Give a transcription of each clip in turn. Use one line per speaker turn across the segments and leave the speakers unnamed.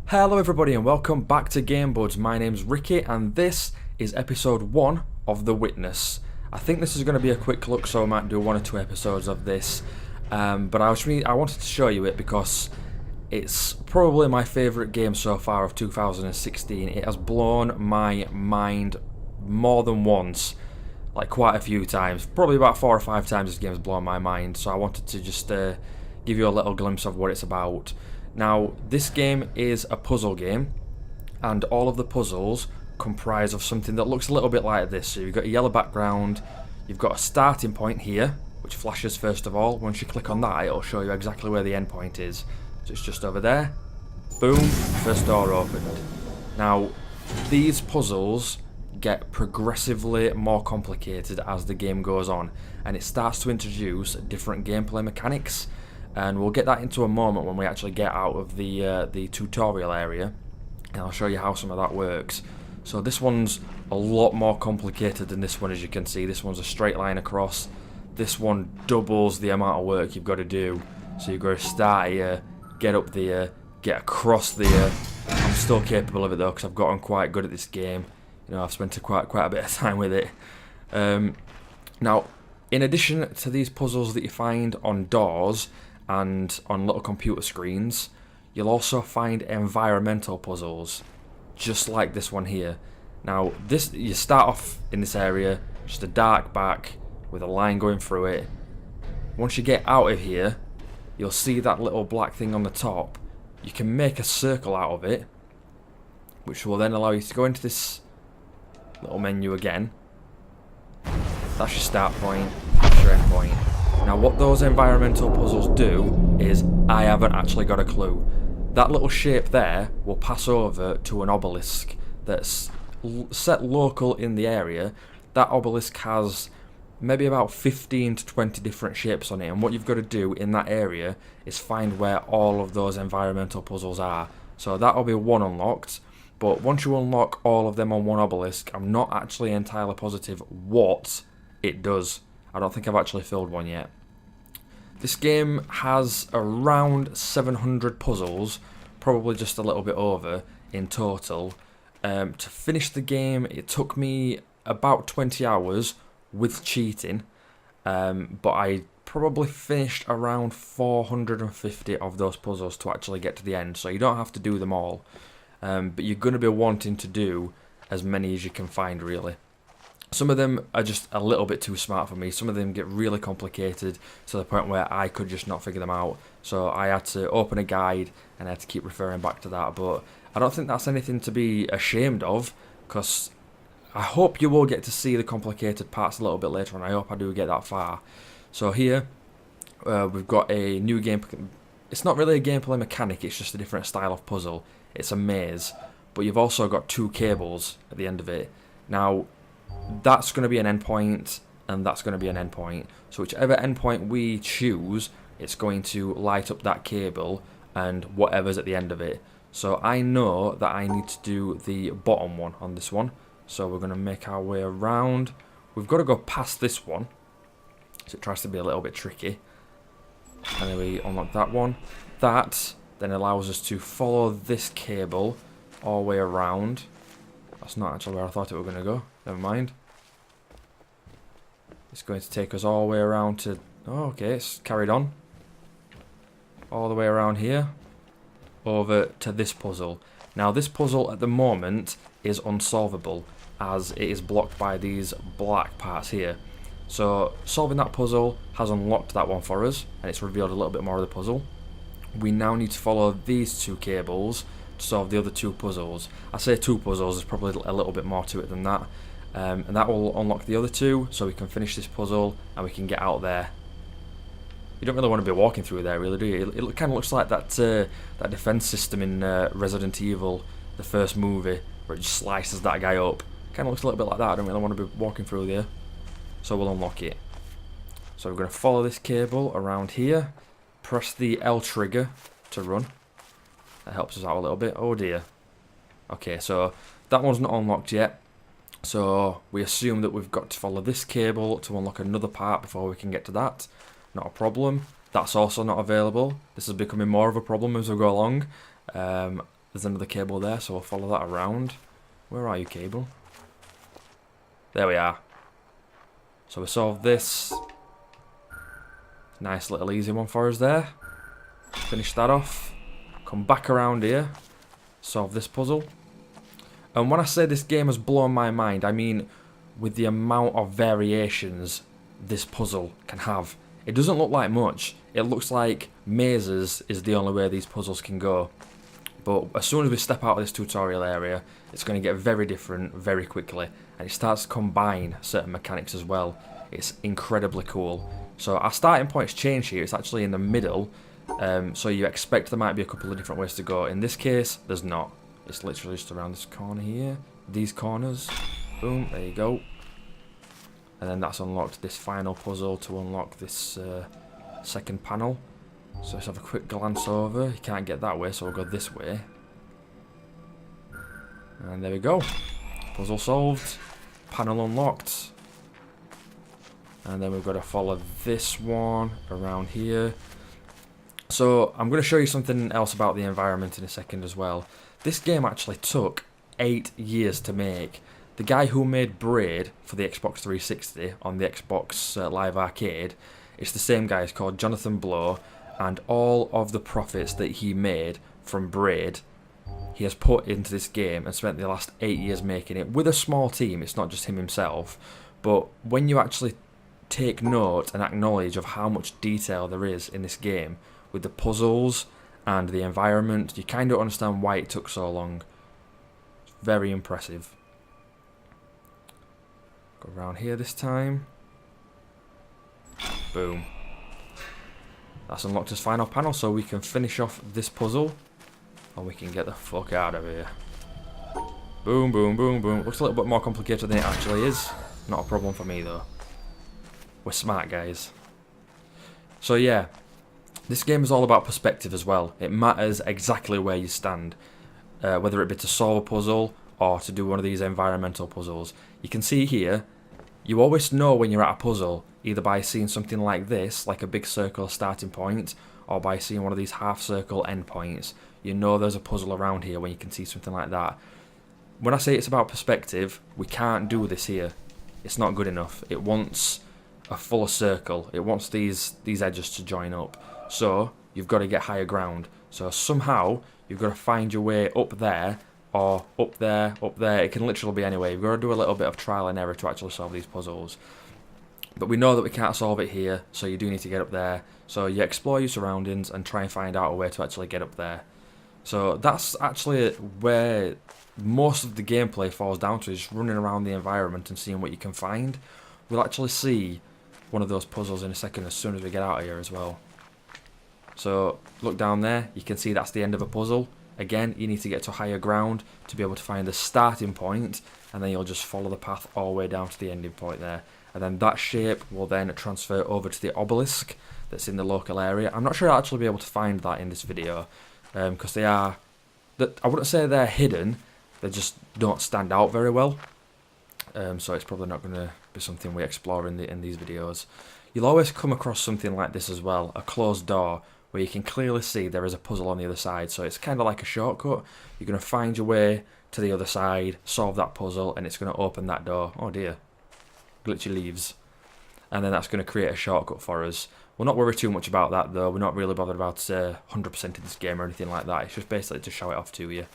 Hello everybody and welcome back to GameBuds. My name's Ricky and this is episode 1 of The Witness. I think this is going to be a quick look, so I might do 1 or 2 episodes of this. But I wanted to show you it because it's probably my favourite game so far of 2016. It has blown my mind more than once, like quite a few times. Probably about 4 or 5 times this game has blown my mind, so I wanted to just give you a little glimpse of what it's about. Now, this game is a puzzle game, and all of the puzzles comprise of something that looks a little bit like this. So you've got a yellow background, you've got a starting point here, which flashes first of all. Once you click on that, it'll show you exactly where the end point is. So it's just over there. Boom, first door opened. Now, these puzzles get progressively more complicated as the game goes on, and it starts to introduce different gameplay mechanics. And we'll get that into a moment when we actually get out of the tutorial area, and I'll show you how some of that works. So this one's a lot more complicated than this one, as you can see. This one's a straight line across. This one doubles the amount of work you've got to do. So you've got to start here, get up there, get across there. I'm still capable of it though, because I've gotten quite good at this game. You know, I've spent quite a bit of time with it. Now, in addition to these puzzles that you find on doors and on little computer screens, you'll also find environmental puzzles, just like this one here. Now, you start off in this area, just a dark back with a line going through it. Once you get out of here, you'll see that little black thing on the top. You can make a circle out of it, which will then allow you to go into this little menu again. That's your start point, that's your end point. Now, what those environmental puzzles do is, I haven't actually got a clue. That little shape there will pass over to an obelisk that's set local in the area. That obelisk has maybe about 15 to 20 different shapes on it, and what you've got to do in that area is find where all of those environmental puzzles are. So that'll be one unlocked, but once you unlock all of them on one obelisk, I'm not actually entirely positive what it does. I don't think I've actually filled one yet. This game has around 700 puzzles, probably just a little bit over in total. To finish the game, it took me about 20 hours with cheating, but I probably finished around 450 of those puzzles to actually get to the end, so you don't have to do them all, but you're going to be wanting to do as many as you can find, really. Some of them are just a little bit too smart for me. Some of them get really complicated to the point where I could just not figure them out. So I had to open a guide and I had to keep referring back to that. But I don't think that's anything to be ashamed of, because I hope you will get to see the complicated parts a little bit later on. I hope I do get that far. So here we've got a new game. It's not really a gameplay mechanic, it's just a different style of puzzle. It's a maze, but you've also got 2 cables at the end of it. Now, that's going to be an endpoint, and that's going to be an endpoint. So whichever endpoint we choose, it's going to light up that cable and whatever's at the end of it. So I know that I need to do the bottom one on this one. So we're going to make our way around. We've got to go past this one, so it tries to be a little bit tricky. And then we unlock that one. That then allows us to follow this cable all the way around. That's not actually where I thought it was going to go. Never mind. It's going to take us all the way around to... Oh, okay, it's carried on. All the way around here. Over to this puzzle. Now, this puzzle at the moment is unsolvable, as it is blocked by these black parts here. So, solving that puzzle has unlocked that one for us, and it's revealed a little bit more of the puzzle. We now need to follow these 2 cables to solve the other 2 puzzles. I say 2 puzzles, there's probably a little bit more to it than that. And that will unlock the other 2, so we can finish this puzzle and we can get out there. You don't really want to be walking through there, really, do you? It kind of looks like that defense system in Resident Evil, the first movie, where it just slices that guy up. Kind of looks a little bit like that. I don't really want to be walking through there. So we'll unlock it. So we're going to follow this cable around here, press the L trigger to run. That helps us out a little bit. Oh dear. Okay, so that one's not unlocked yet. So we assume that we've got to follow this cable to unlock another part before we can get to that. Not a problem. That's also not available. This is becoming more of a problem as we go along. there's another cable there, so we'll follow that around. Where are you, cable? There we are. So we solved this. Nice little easy one for us there. Finish that off. Come back around here. Solve this puzzle. And when I say this game has blown my mind, I mean with the amount of variations this puzzle can have. It doesn't look like much. It looks like mazes is the only way these puzzles can go. But as soon as we step out of this tutorial area, it's going to get very different very quickly. And it starts to combine certain mechanics as well. It's incredibly cool. So our starting point's changed here. It's actually in the middle. So you expect there might be a couple of different ways to go. In this case, there's not. It's literally just around this corner here. These corners. Boom, there you go. And then that's unlocked this final puzzle to unlock this second panel. So let's have a quick glance over. You can't get that way, so we'll go this way. And there we go. Puzzle solved. Panel unlocked. And then we've got to follow this one around here. So I'm going to show you something else about the environment in a second as well. This game actually took 8 years to make. The guy who made Braid for the Xbox 360 on the Xbox Live Arcade, it's the same guy. It's called Jonathan Blow, and all of the profits that he made from Braid, he has put into this game and spent the last 8 years making it with a small team. It's not just him himself, but when you actually take note and acknowledge of how much detail there is in this game with the puzzles and the environment, you kind of understand why it took so long. It's very impressive. Go around here this time. Boom. That's unlocked his final panel, so we can finish off this puzzle and we can get the fuck out of here. Boom, boom, boom, boom. Looks a little bit more complicated than it actually is. Not a problem for me though. We're smart guys. So yeah, this game is all about perspective as well. It matters exactly where you stand. Whether it be to solve a puzzle or to do one of these environmental puzzles. You can see here, you always know when you're at a puzzle, either by seeing something like this, like a big circle starting point, or by seeing one of these half circle endpoints. You know there's a puzzle around here when you can see something like that. When I say it's about perspective, we can't do this here. It's not good enough. It wants a fuller circle. It wants these edges to join up. So you've got to get higher ground. So somehow you've got to find your way up there, or up there, up there. It can literally be anywhere. You've got to do a little bit of trial and error to actually solve these puzzles. But we know that we can't solve it here, so you do need to get up there. So you explore your surroundings and try and find out a way to actually get up there. So that's actually where most of the gameplay falls down to, is just running around the environment and seeing what you can find. We'll actually see one of those puzzles in a second as soon as we get out of here as well. So look down there, you can see that's the end of a puzzle. Again, you need to get to higher ground to be able to find the starting point, and then you'll just follow the path all the way down to the ending point there. And then that shape will then transfer over to the obelisk that's in the local area. I'm not sure I'll actually be able to find that in this video, because I wouldn't say they're hidden, they just don't stand out very well. So it's probably not going to be something we explore in these videos. You'll always come across something like this as well, a closed door, where you can clearly see there is a puzzle on the other side. So it's kind of like a shortcut. You're going to find your way to the other side, solve that puzzle, and it's going to open that door. Oh dear. Glitchy leaves. And then that's going to create a shortcut for us. We'll not worry too much about that though. We're not really bothered about 100% of this game or anything like that. It's just basically to show it off to you.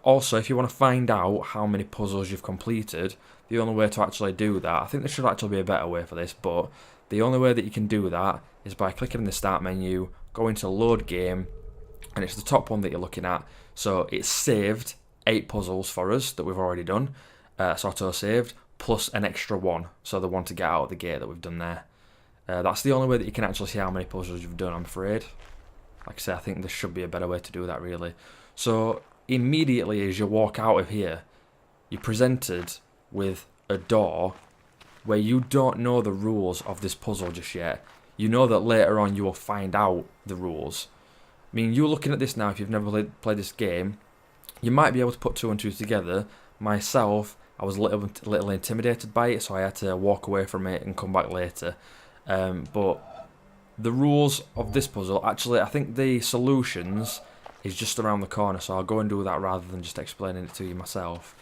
Also, if you want to find out how many puzzles you've completed, the only way to actually do that, I think there should actually be a better way for this, but the only way that you can do that is by clicking in the start menu, go into load game, and it's the top one that you're looking at. So it's saved 8 puzzles for us that we've already done. It's auto saved, plus an extra one, so the one to get out of the gate that we've done there. That's the only way that you can actually see how many puzzles you've done, I'm afraid. Like I say, I think there should be a better way to do that really. So immediately as you walk out of here, you're presented with a door where you don't know the rules of this puzzle just yet. You know that later on you will find out the rules. I mean, you're looking at this now, if you've never played this game, you might be able to put 2 and 2 together. Myself, I was a little intimidated by it, so I had to walk away from it and come back later. But the rules of this puzzle, actually, I think the solutions is just around the corner, so I'll go and do that rather than just explaining it to you myself.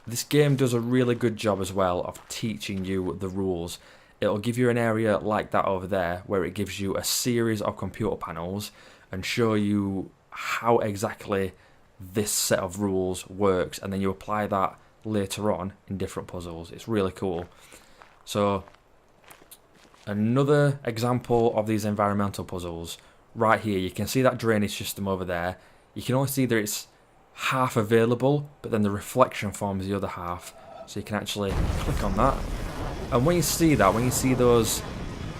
This game does a really good job as well of teaching you the rules. It'll give you an area like that over there where it gives you a series of computer panels and show you how exactly this set of rules works, and then you apply that later on in different puzzles. It's really cool. So another example of these environmental puzzles right here, you can see that drainage system over there. You can only see that it's half available, but then the reflection forms the other half, so you can actually click on that, and when you see that, when you see those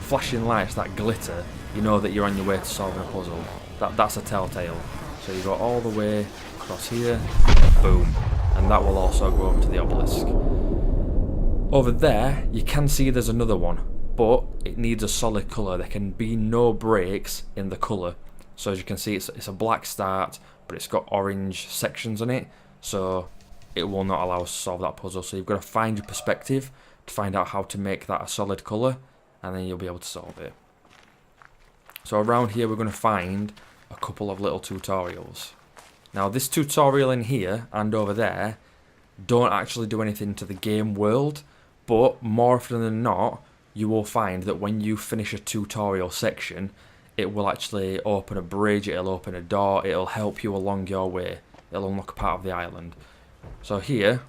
flashing lights, that glitter, you know that you're on your way to solving a puzzle. That's a telltale. So you go all the way across here, boom, and that will also go over to the obelisk. Over there you can see there's another one, but it needs a solid colour. There can be no breaks in the colour. So as you can see, it's a black start, but it's got orange sections on it, so it will not allow us to solve that puzzle. So you've got to find your perspective to find out how to make that a solid colour, and then you'll be able to solve it. So around here we're going to find a couple of little tutorials. Now this tutorial in here and over there don't actually do anything to the game world, but more often than not you will find that when you finish a tutorial section, it will actually open a bridge, it'll open a door, it'll help you along your way, it'll unlock a part of the island. So here,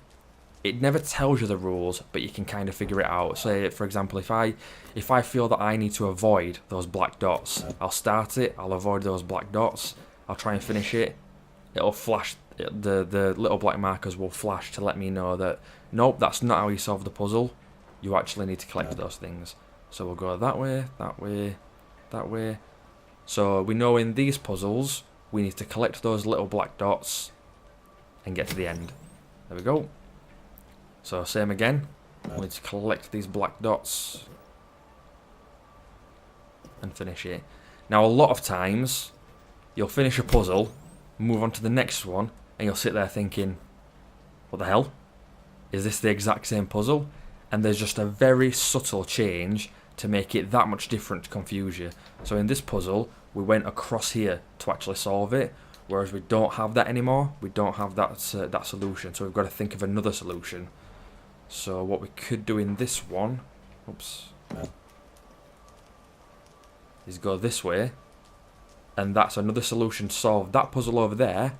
it never tells you the rules, but you can kind of figure it out. Say, for example, if I feel that I need to avoid those black dots, I'll start it, I'll avoid those black dots, I'll try and finish it, it'll flash, the little black markers will flash to let me know that, nope, that's not how you solve the puzzle, you actually need to collect those things. So we'll go that way, that way, that way. So we know in these puzzles, we need to collect those little black dots and get to the end. There we go. So same again, we need to collect these black dots and finish it. Now a lot of times, you'll finish a puzzle, move on to the next one, and you'll sit there thinking, what the hell? Is this the exact same puzzle? And there's just a very subtle change to make it that much different to confuse you. So in this puzzle, we went across here to actually solve it, whereas we don't have that anymore. We don't have that solution, so we've got to think of another solution. So what we could do in this one, oops, is go this way, and that's another solution to solve that puzzle over there,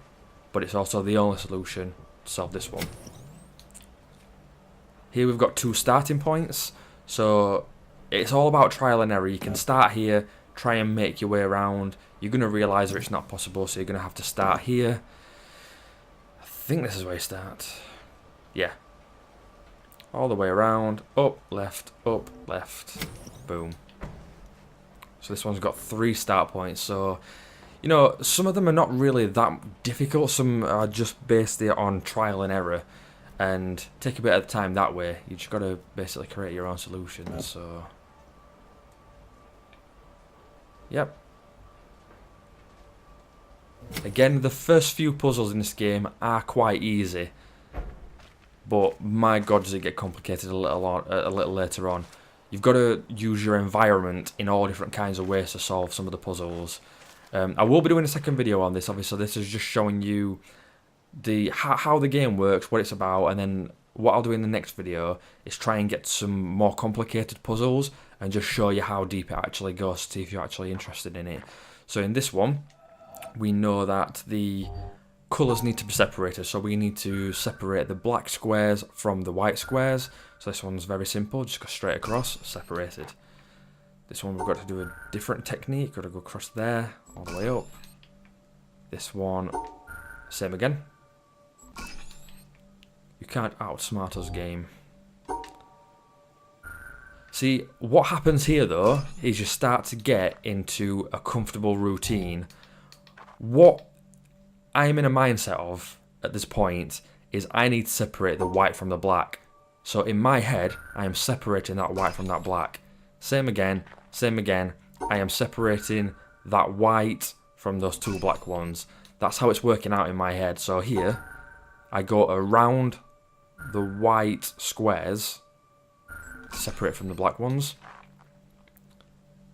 but it's also the only solution to solve this one. Here we've got two starting points, so it's all about trial and error. You can start here, try and make your way around. You're going to realise that it's not possible, so you're going to have to start here. I think this is where you start. Yeah. All the way around, up, left, boom. So this one's got 3 start points, so, you know, some of them are not really that difficult. Some are just based on trial and error, and take a bit of time that way. You just got to basically create your own solutions, so... Yep. Again, the first few puzzles in this game are quite easy, but my god does it get complicated a little later on. You've got to use your environment in all different kinds of ways to solve some of the puzzles. I will be doing a second video on this, obviously. This is just showing you how the game works, what it's about, and then what I'll do in the next video is try and get some more complicated puzzles and just show you how deep it actually goes to see if you're actually interested in it. So in this one, we know that the colours need to be separated, so we need to separate the black squares from the white squares. So this one's very simple, just go straight across, separated. This one we've got to do a different technique, got to go across there, all the way up. This one, same again. You can't outsmart us, game. See, what happens here though, is you start to get into a comfortable routine. What I'm in a mindset of at this point is I need to separate the white from the black. So in my head, I am separating that white from that black. Same again, I am separating that white from those 2 black ones. That's how it's working out in my head. So here, I go around the white squares, separate from the black ones.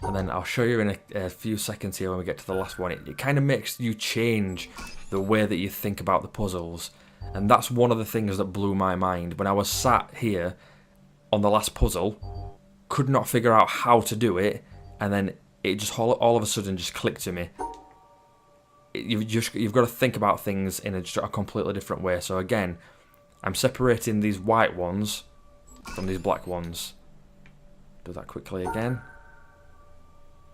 and then I'll show you in a few seconds here when we get to the last one. It kind of makes you change the way that you think about the puzzles, and that's one of the things that blew my mind when I was sat here on the last puzzle, could not figure out how to do it, and then it just all of a sudden just clicked to me. You've got to think about things in a completely different way. So again, I'm separating these white ones from these black ones. Do that quickly again.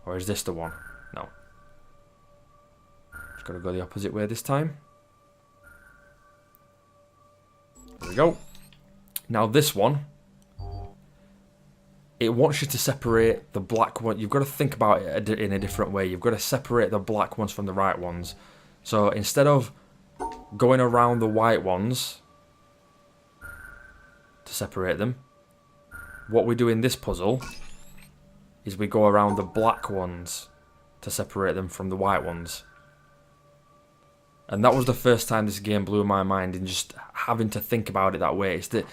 Or is this the one? No. Just got to go the opposite way this time. There we go. Now this one, it wants you to separate the black one. You've got to think about it in a different way. You've got to separate the black ones from the right ones. So instead of going around the white ones to separate them, what we do in this puzzle is we go around the black ones to separate them from the white ones. And that was the first time this game blew my mind in just having to think about it that way. It's the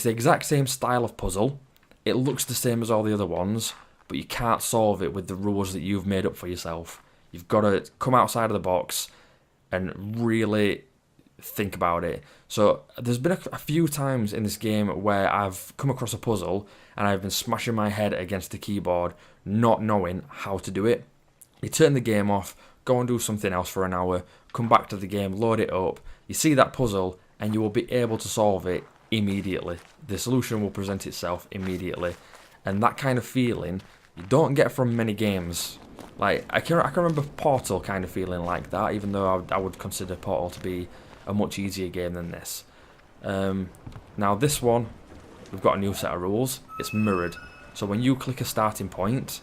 exact same style of puzzle. It looks the same as all the other ones, but you can't solve it with the rules that you've made up for yourself. You've got to come outside of the box and really think about it. So there's been a few times in this game where I've come across a puzzle and I've been smashing my head against the keyboard, not knowing how to do it. You turn the game off, go and do something else for an hour, come back to the game, load it up, you see that puzzle, and you will be able to solve it immediately. The solution will present itself immediately, and that kind of feeling you don't get from many games. Like I can remember Portal kind of feeling like that, even though I would consider Portal to be a much easier game than this. Now this one, we've got a new set of rules. It's mirrored, so when you click a starting point,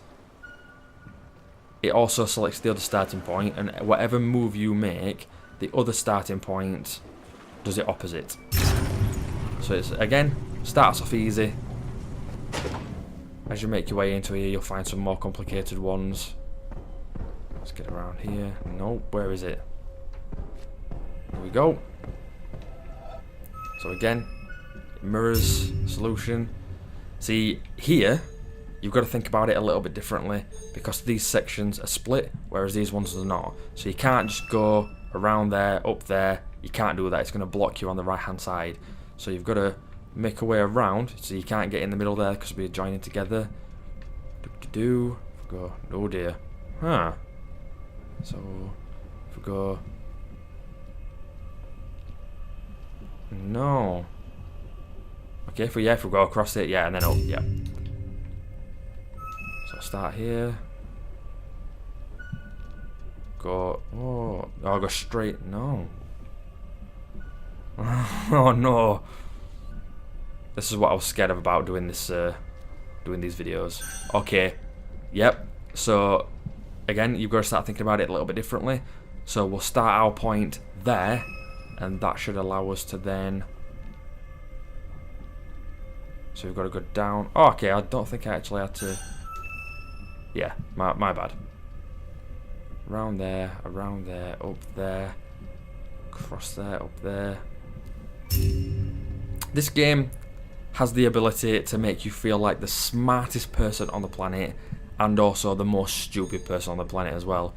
it also selects the other starting point, and whatever move you make, the other starting point does it opposite. So it's, again, starts off easy. As you make your way into here, you'll find some more complicated ones. Let's get around here. Nope, where is it? Here we go. So again, mirrors, solution. See, here, you've got to think about it a little bit differently, because these sections are split, whereas these ones are not. So you can't just go around there, up there. You can't do that. It's going to block you on the right-hand side. So you've got to make a way around, so you can't get in the middle there because we're joining together. Go. Oh dear. Huh. So if we go. No. Okay, if we go across it, yeah, and then up, yeah. So start here. Go. Oh, I'll go straight. No. Oh no. This is what I was scared of about doing this, doing these videos. Okay. Yep. So again, you've got to start thinking about it a little bit differently. So we'll start our point there, and that should allow us to then. So we've got to go down. Oh, okay. I don't think I actually had to. Yeah, my bad. Around there, up there, across there, up there. This game has the ability to make you feel like the smartest person on the planet, and also the most stupid person on the planet as well.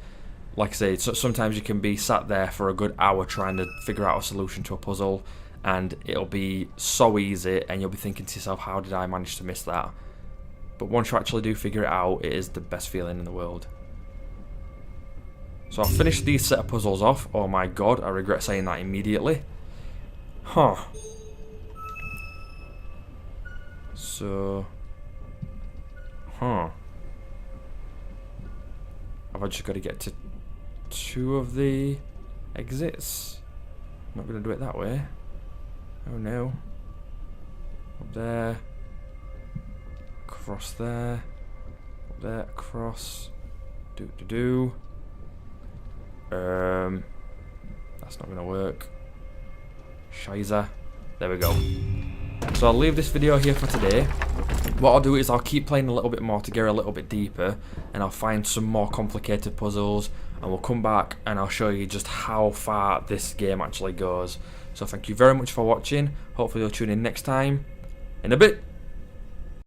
Like I say, sometimes you can be sat there for a good hour trying to figure out a solution to a puzzle, and it'll be so easy, and you'll be thinking to yourself, how did I manage to miss that? But once you actually do figure it out, it is the best feeling in the world. So I'll finish these set of puzzles off. Oh my god, I regret saying that immediately. Huh. So, I've just got to get to 2 of the exits. Not going to do it that way. Oh no. Up there. Across there. Up there. Across. That's not going to work. Shiza. There we go. So I'll leave this video here for today. What I'll do is I'll keep playing a little bit more to get a little bit deeper, and I'll find some more complicated puzzles, and we'll come back and I'll show you just how far this game actually goes. So thank you very much for watching. Hopefully you'll tune in next time. In a bit.